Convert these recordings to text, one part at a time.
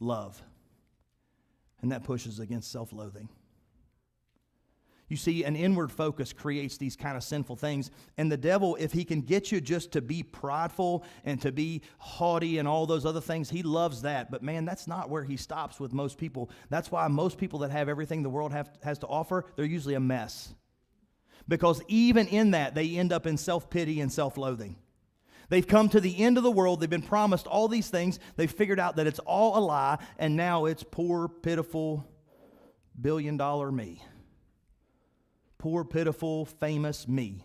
love. And that pushes against self-loathing. You see, an inward focus creates these kind of sinful things. And the devil, if he can get you just to be prideful and to be haughty and all those other things, he loves that. But man, that's not where he stops with most people. That's why most people that have everything the world has to offer, they're usually a mess. Because even in that, they end up in self-pity and self-loathing. They've come to the end of the world. They've been promised all these things. They've figured out that it's all a lie. And now it's poor, pitiful, billion-dollar me. Poor, pitiful, famous me.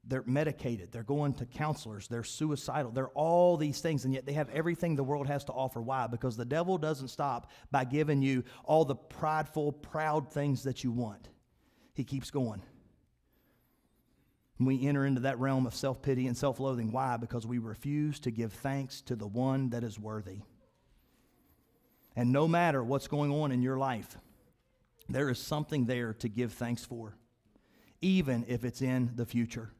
They're medicated. They're going to counselors. They're suicidal. They're all these things, and yet they have everything the world has to offer. Why? Because the devil doesn't stop by giving you all the prideful, proud things that you want. He keeps going. And we enter into that realm of self-pity and self-loathing. Why? Because we refuse to give thanks to the one that is worthy. And no matter what's going on in your life, there is something there to give thanks for, even if it's in the future.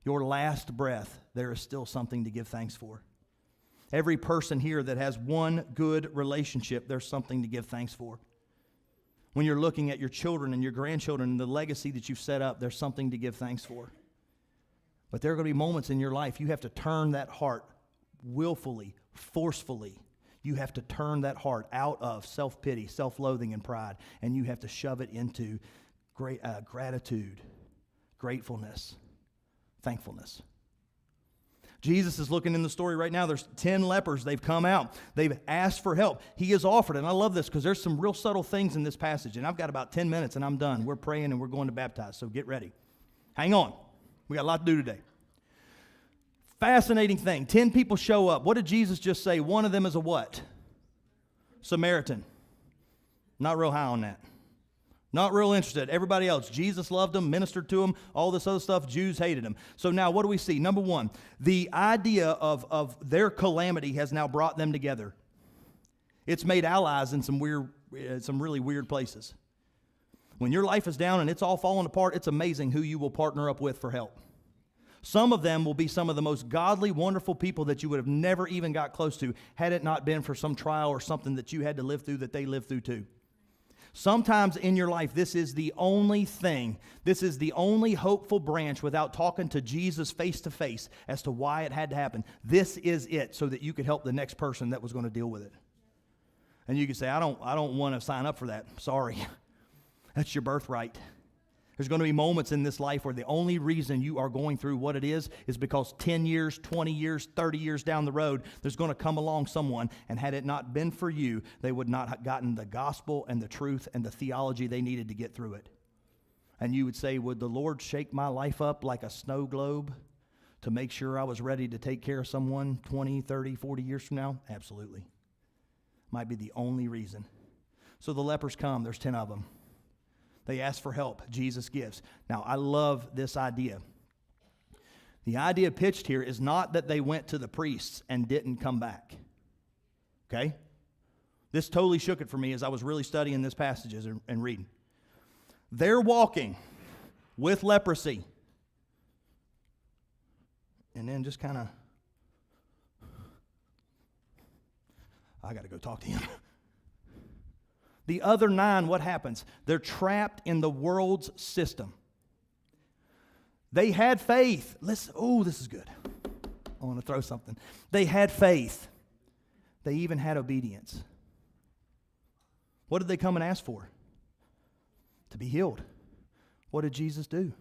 Your last breath, there is still something to give thanks for. Every person here that has one good relationship, there's something to give thanks for. When you're looking at your children and your grandchildren and the legacy that you've set up, there's something to give thanks for. But there are going to be moments in your life you have to turn that heart willfully, forcefully. You have to turn that heart out of self-pity, self-loathing, and pride, and you have to shove it into gratitude, gratefulness, thankfulness. Jesus is looking in the story right now. There's 10 lepers. They've come out. They've asked for help. He has offered, and I love this because there's some real subtle things in this passage, and I've got about 10 minutes, and I'm done. We're praying, and we're going to baptize, so get ready. Hang on. We got a lot to do today. Fascinating thing. 10 people show up. What did Jesus just say? One of them is a what? Samaritan. Not real high on that. Not real interested. Everybody else, Jesus loved them, ministered to them, all this other stuff. Jews hated him. So now what do we see? Number one, the idea of their calamity has now brought them together. It's made allies in some really weird places. When your life is down and it's all falling apart, it's amazing who you will partner up with for help. Some of them will be some of the most godly, wonderful people that you would have never even got close to had it not been for some trial or something that you had to live through that they lived through too. Sometimes in your life, this is the only thing, this is the only hopeful branch without talking to Jesus face to face as to why it had to happen. This is it so that you could help the next person that was going to deal with it. And you could say, I don't want to sign up for that. Sorry. That's your birthright. There's going to be moments in this life where the only reason you are going through what it is because 10 years, 20 years, 30 years down the road, there's going to come along someone, and had it not been for you, they would not have gotten the gospel and the truth and the theology they needed to get through it. And you would say, would the Lord shake my life up like a snow globe to make sure I was ready to take care of someone 20, 30, 40 years from now? Absolutely. Might be the only reason. So the lepers come. There's 10 of them. They ask for help. Jesus gives. Now, I love this idea. The idea pitched here is not that they went to the priests and didn't come back. Okay? This totally shook it for me as I was really studying this passage and reading. They're walking with leprosy. And then just kind of, I got to go talk to him. The other 9, what happens? They're trapped in the world's system. They had faith. Listen, this is good. I want to throw something. They had faith. They even had obedience. What did they come and ask for? To be healed. What did Jesus do?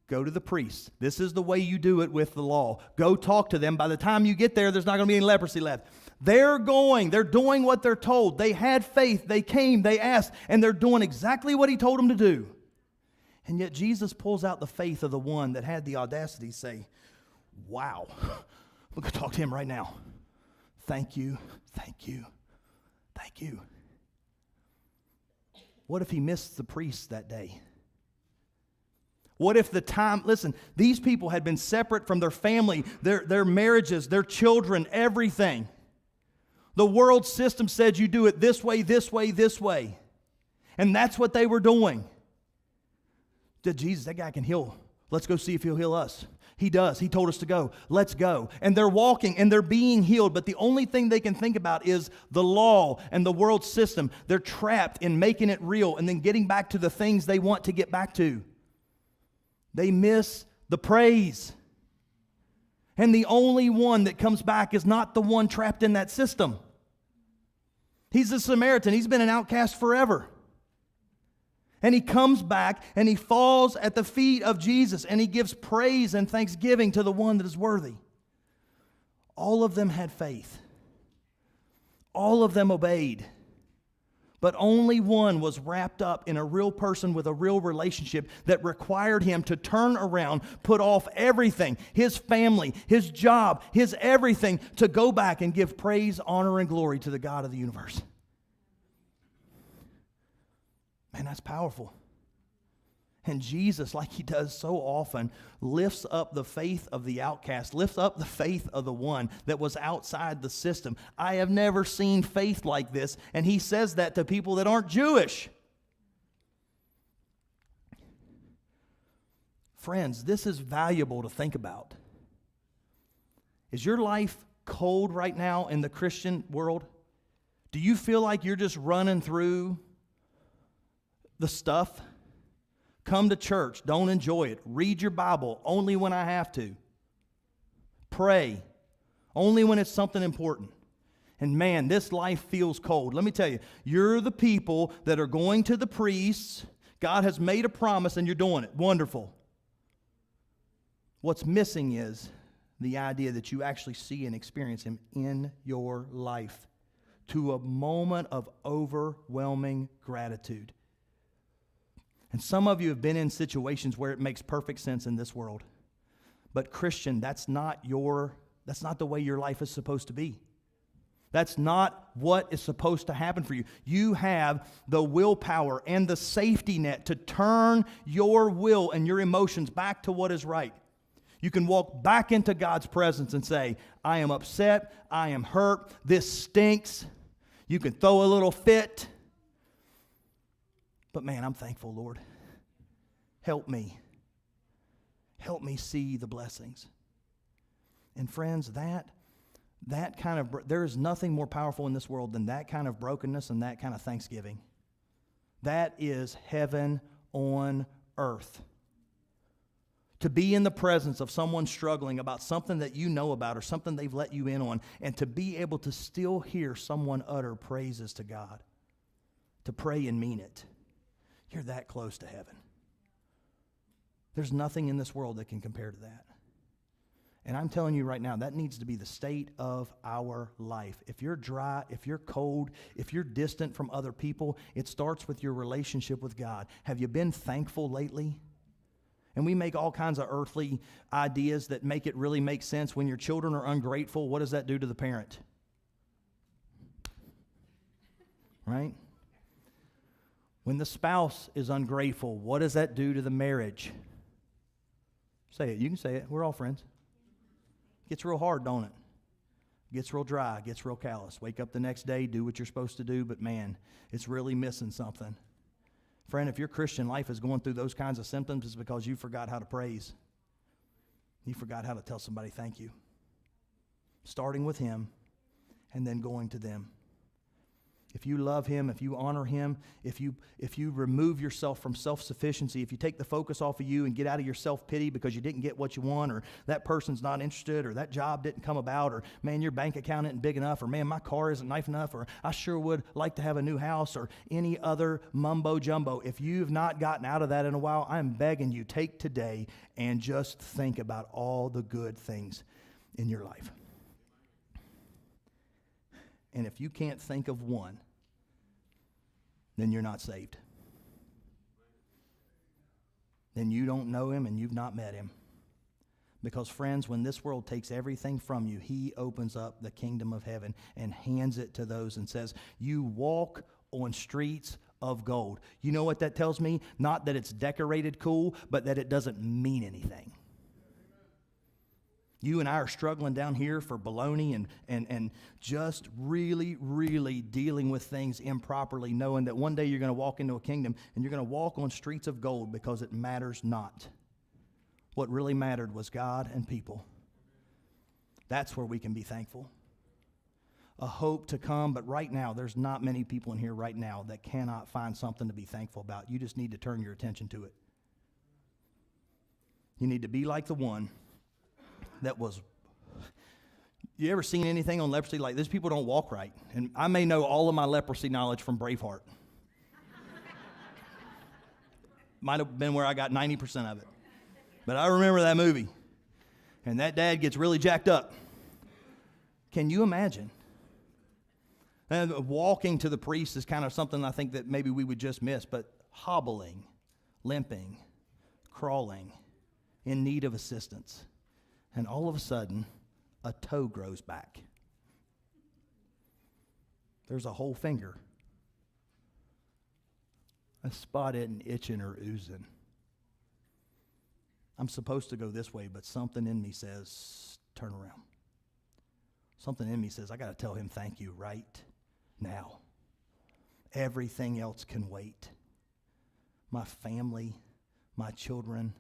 Go to the priests. This is the way you do it with the law. Go talk to them. By the time you get there, there's not going to be any leprosy left. They're doing what they're told. They had faith. They came, they asked, and they're doing exactly what he told them to do. And yet Jesus pulls out the faith of the one that had the audacity to say, wow, we're going to talk to him right now. Thank you, thank you, thank you. What if he missed the priests that day? What if listen, these people had been separate from their family, their marriages, their children, everything. The world system said you do it this way, this way, this way. And that's what they were doing. Jesus, that guy can heal. Let's go see if he'll heal us. He does. He told us to go. Let's go. And they're walking and they're being healed, but the only thing they can think about is the law and the world system. They're trapped in making it real and then getting back to the things they want to get back to. They miss the praise. And the only one that comes back is not the one trapped in that system. He's a Samaritan. He's been an outcast forever. And he comes back and he falls at the feet of Jesus and he gives praise and thanksgiving to the one that is worthy. All of them had faith. All of them obeyed. But only one was wrapped up in a real person with a real relationship that required him to turn around, put off everything, his family, his job, his everything, to go back and give praise, honor, and glory to the God of the universe. Man, that's powerful. And Jesus, like he does so often, lifts up the faith of the outcast, lifts up the faith of the one that was outside the system. I have never seen faith like this, and he says that to people that aren't Jewish. Friends, this is valuable to think about. Is your life cold right now in the Christian world? Do you feel like you're just running through the stuff? Come to church, don't enjoy it. Read your Bible only when I have to. Pray only when it's something important. And man, this life feels cold. Let me tell you, you're the people that are going to the priests. God has made a promise and you're doing it. Wonderful. What's missing is the idea that you actually see and experience Him in your life to a moment of overwhelming gratitude. And some of you have been in situations where it makes perfect sense in this world. But Christian, that's not the way your life is supposed to be. That's not what is supposed to happen for you. You have the willpower and the safety net to turn your will and your emotions back to what is right. You can walk back into God's presence and say, I am upset, I am hurt, this stinks. You can throw a little fit. But man, I'm thankful, Lord. Help me. Help me see the blessings. And friends, that kind of, there is nothing more powerful in this world than that kind of brokenness and that kind of thanksgiving. That is heaven on earth. To be in the presence of someone struggling about something that you know about or something they've let you in on, and to be able to still hear someone utter praises to God, to pray and mean it. You're that close to heaven. There's nothing in this world that can compare to that. And I'm telling you right now, that needs to be the state of our life. If you're dry, if you're cold, if you're distant from other people, it starts with your relationship with God. Have you been thankful lately? And we make all kinds of earthly ideas that make it really make sense. When your children are ungrateful, what does that do to the parent? Right? When the spouse is ungrateful, what does that do to the marriage? Say it. You can say it. We're all friends. Gets real hard, don't it? Gets real dry. Gets real callous. Wake up the next day, do what you're supposed to do, but man, it's really missing something. Friend, if your Christian life is going through those kinds of symptoms, it's because you forgot how to praise. You forgot how to tell somebody thank you. Starting with Him and then going to them. If you love Him, if you honor Him, if you remove yourself from self-sufficiency, if you take the focus off of you and get out of your self-pity because you didn't get what you want, or that person's not interested, or that job didn't come about, or man, your bank account isn't big enough, or man, my car isn't nice enough, or I sure would like to have a new house, or any other mumbo-jumbo. If you've not gotten out of that in a while, I'm begging you, take today and just think about all the good things in your life. And if you can't think of one, then you're not saved. Then you don't know Him and you've not met Him. Because friends, when this world takes everything from you, He opens up the kingdom of heaven and hands it to those and says, you walk on streets of gold. You know what that tells me? Not that it's decorated cool, but that it doesn't mean anything. You and I are struggling down here for baloney and just really, really dealing with things improperly, knowing that one day you're going to walk into a kingdom and you're going to walk on streets of gold because it matters not What really mattered was God and people. That's where we can be thankful. A hope to come, but right now, there's not many people in here right now that cannot find something to be thankful about. You just need to turn your attention to it. You need to be like the one that was. You ever seen anything on leprosy? Like, these people don't walk right. And I may know all of my leprosy knowledge from Braveheart. Might have been where I got 90% of it. But I remember that movie. And that dad gets really jacked up. Can you imagine? And walking to the priest is kind of something I think that maybe we would just miss, but hobbling, limping, crawling, in need of assistance. And all of a sudden, a toe grows back. There's a whole finger. A spot isn't itching or oozing. I'm supposed to go this way, but something in me says, turn around. Something in me says, I got to tell him thank you right now. Everything else can wait. My family, my children,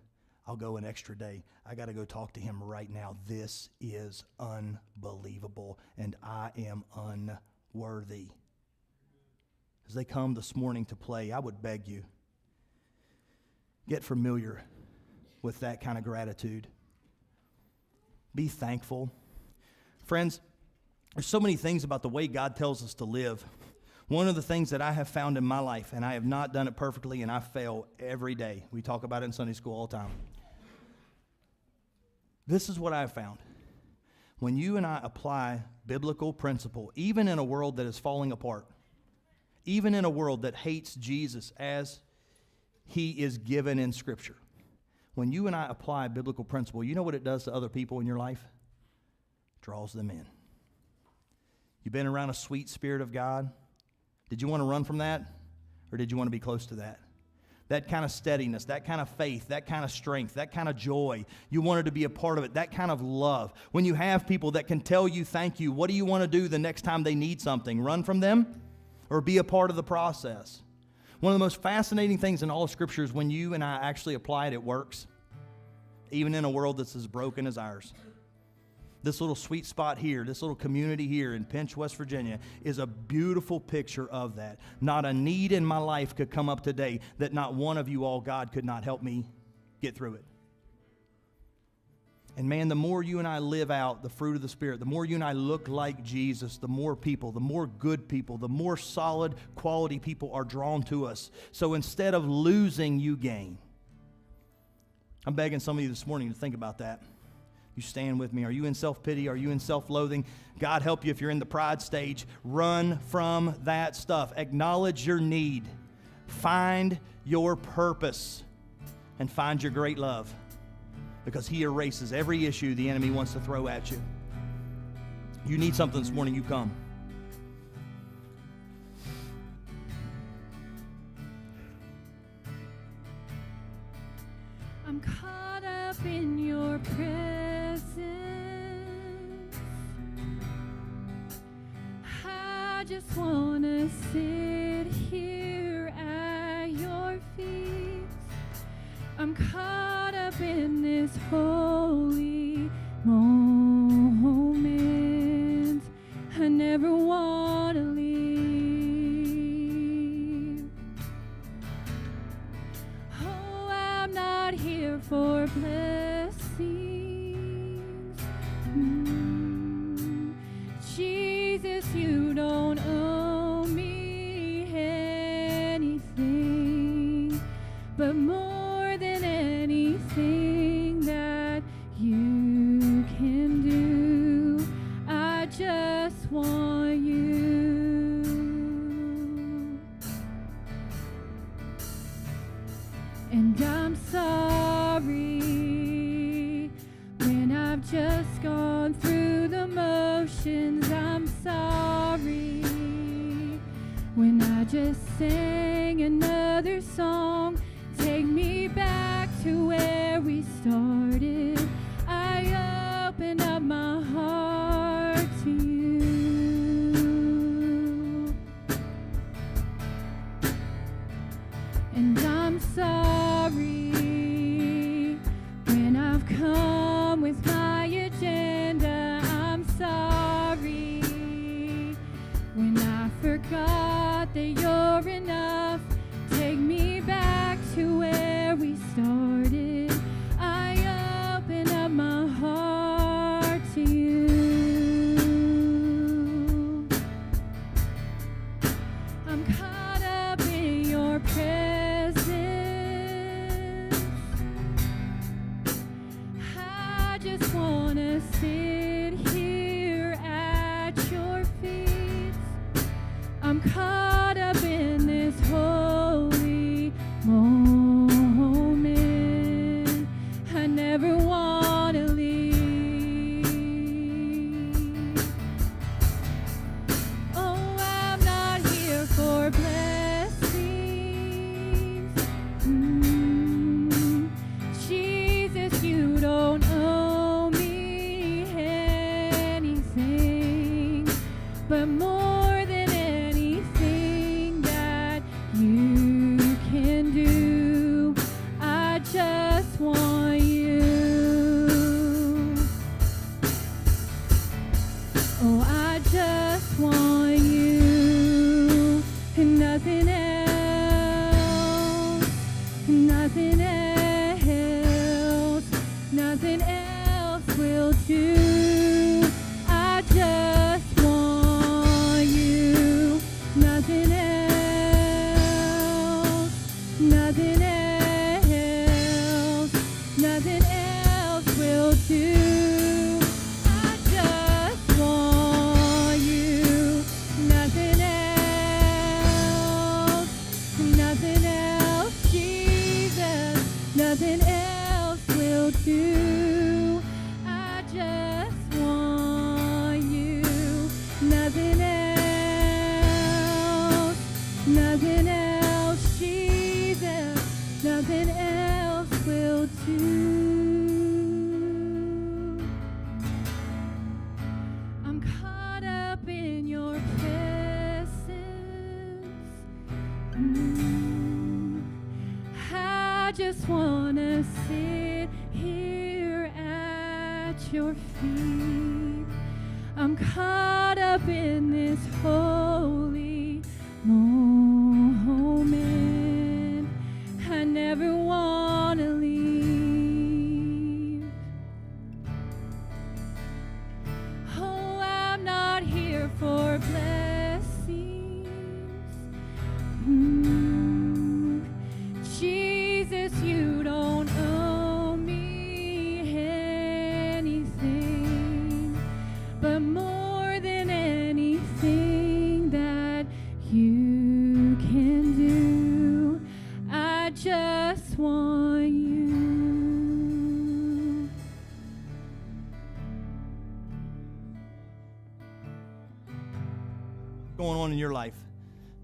I'll go an extra day. I got to go talk to him right now. This is unbelievable, and I am unworthy. As they come this morning to play, I would beg you, get familiar with that kind of gratitude. Be thankful. Friends, there's so many things about the way God tells us to live. One of the things that I have found in my life, and I have not done it perfectly, and I fail every day. We talk about it in Sunday school all the time. This is what I have found. When you and I apply biblical principle, even in a world that is falling apart, even in a world that hates Jesus as he is given in Scripture, when you and I apply biblical principle, you know what it does to other people in your life? It draws them in. You've been around a sweet Spirit of God. Did you want to run from that? Or did you want to be close to that? That kind of steadiness, that kind of faith, that kind of strength, that kind of joy. You wanted to be a part of it, that kind of love. When you have people that can tell you thank you, what do you want to do the next time they need something? Run from them or be a part of the process? One of the most fascinating things in all of Scripture is when you and I actually apply it, it works. Even in a world that's as broken as ours. This little sweet spot here, this little community here in Pinch, West Virginia, is a beautiful picture of that. Not a need in my life could come up today that not one of you all, God, could not help me get through it. And man, the more you and I live out the fruit of the Spirit, the more you and I look like Jesus, the more people, the more good people, the more solid quality people are drawn to us. So instead of losing, you gain. I'm begging some of you this morning to think about that. You stand with me. Are you in self-pity? Are you in self-loathing? God help you if you're in the pride stage. Run from that stuff. Acknowledge your need. Find your purpose. And find your great love. Because he erases every issue the enemy wants to throw at you. You need something this morning, you come. I'm caught up in your presence. I just want to sit here at your feet. I'm caught up in this holy moment. I never want to leave. Oh, I'm not here for blessings. Jesus, you don't owe me anything, but more than anything that you can do, I just want you. And I'm sorry when I've just gone through the motions. I'm sorry when I just sang another song. Take me back to where we started. I open up my heart to you. And I'm sorry when but more than anything that you can do, I just want you. Oh, I just want you and nothing else, nothing else, nothing else will do. I just want you, nothing else, nothing else, nothing else will do. I just want you, nothing else, nothing else, Jesus, nothing else will do. I just want you, nothing else, nothing else, Jesus, nothing else will do. I'm caught up in your presence. I just want to sit here at your feet. I'm caught up in this holy moment. I never want to leave. Oh, I'm not here for blessings. Jesus, you don't owe me anything, but more than anything that you can do, I just want you. Going on in your life.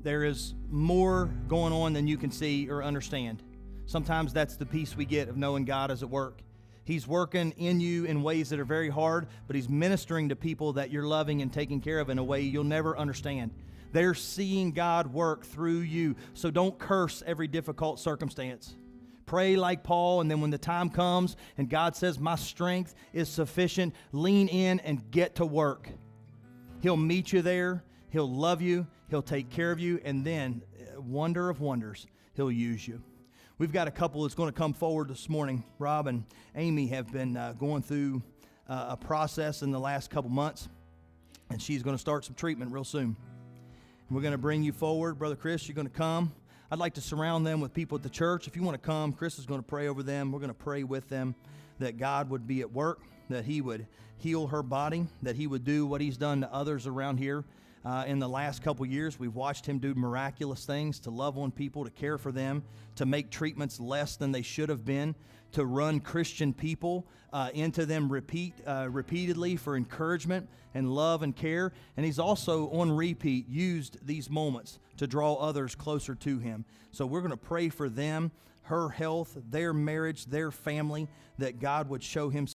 There is more going on than you can see or understand. Sometimes that's the peace we get of knowing God is at work. He's working in you in ways that are very hard, but He's ministering to people that you're loving and taking care of in a way you'll never understand. They're seeing God work through you. So don't curse every difficult circumstance. Pray like Paul, and then when the time comes and God says, my strength is sufficient, lean in and get to work. He'll meet you there. He'll love you. He'll take care of you. And then, wonder of wonders, He'll use you. We've got a couple that's going to come forward this morning. Rob and Amy have been going through a process in the last couple months, and she's going to start some treatment real soon. We're going to bring you forward. Brother Chris, you're going to come. I'd like to surround them with people at the church. If you want to come, Chris is going to pray over them. We're going to pray with them that God would be at work, that He would heal her body, that He would do what He's done to others around here. In the last couple years, we've watched Him do miraculous things to love on people, to care for them, to make treatments less than they should have been, to run Christian people into them repeatedly for encouragement and love and care. And He's also, on repeat, used these moments to draw others closer to Him. So we're going to pray for them, her health, their marriage, their family, that God would show Himself